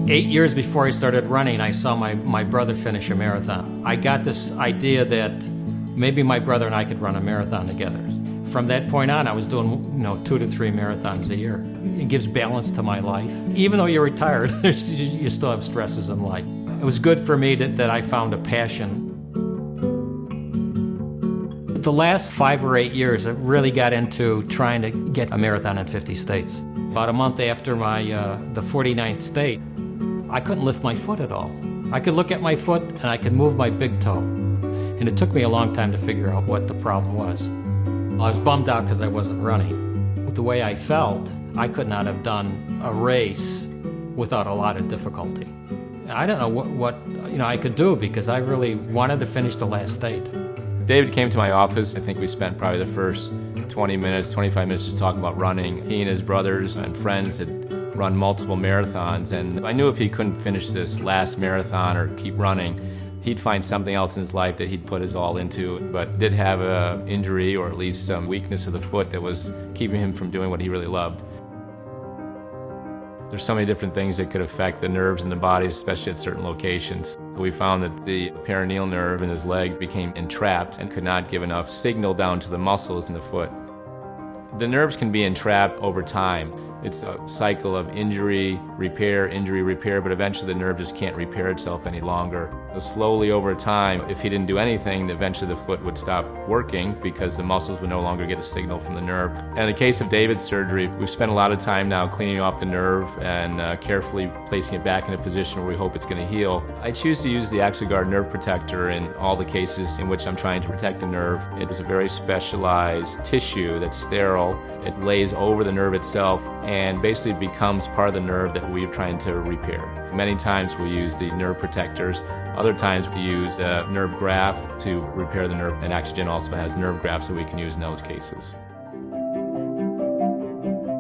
8 years before I started running, I saw my brother finish a marathon. I got this idea that maybe my brother and I could run a marathon together. From that point on, I was doing 2 to 3 marathons a year. It gives balance to my life. Even though you're retired, you still have stresses in life. It was good for me that I found a passion. The last 5 or 8 years, I really got into trying to get a marathon in 50 states. About a month after the 49th state, I couldn't lift my foot at all. I could look at my foot and I could move my big toe. And it took me a long time to figure out what the problem was. I was bummed out because I wasn't running. The way I felt, I could not have done a race without a lot of difficulty. I don't know what I could do because I really wanted to finish the last state. David came to my office. I think we spent probably the first 20 minutes, 25 minutes just talking about running. He and his brothers and friends had run multiple marathons, and I knew if he couldn't finish this last marathon or keep running, he'd find something else in his life that he'd put his all into, but did have an injury or at least some weakness of the foot that was keeping him from doing what he really loved. There's so many different things that could affect the nerves in the body, especially at certain locations. So we found that the peroneal nerve in his leg became entrapped and could not give enough signal down to the muscles in the foot. The nerves can be entrapped over time. It's a cycle of injury, repair, but eventually the nerve just can't repair itself any longer. So slowly over time, if he didn't do anything, eventually the foot would stop working because the muscles would no longer get a signal from the nerve. And in the case of David's surgery, we've spent a lot of time now cleaning off the nerve and carefully placing it back in a position where we hope it's going to heal. I choose to use the Axoguard nerve protector in all the cases in which I'm trying to protect a nerve. It is a very specialized tissue that's sterile. It lays over the nerve itself and basically becomes part of the nerve that we're trying to repair. Many times we use the nerve protectors. Other times we use a nerve graft to repair the nerve, and Axogen also has nerve grafts that we can use in those cases.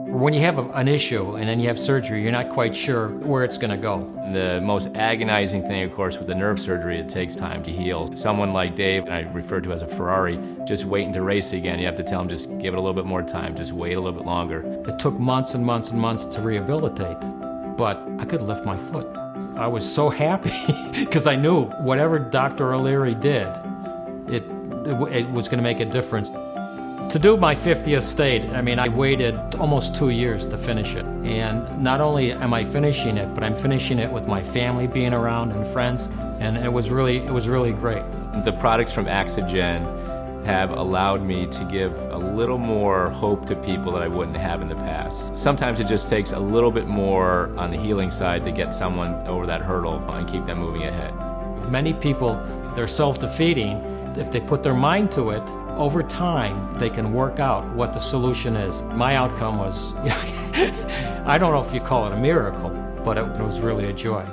When you have an issue and then you have surgery, you're not quite sure where it's going to go. And the most agonizing thing, of course, with the nerve surgery, it takes time to heal. Someone like Dave, and I refer to as a Ferrari, just waiting to race again. You have to tell him, just give it a little bit more time, just wait a little bit longer. It took months and months and months to rehabilitate, but I could lift my foot. I was so happy because I knew whatever Dr. O'Leary did, it was going to make a difference. To do my 50th state, I waited almost 2 years to finish it. And not only am I finishing it, but I'm finishing it with my family being around and friends, and it was really great. The products from Axogen have allowed me to give a little more hope to people that I wouldn't have in the past. Sometimes it just takes a little bit more on the healing side to get someone over that hurdle and keep them moving ahead. Many people, they're self-defeating. If they put their mind to it, over time, they can work out what the solution is. My outcome was, I don't know if you call it a miracle, but it was really a joy.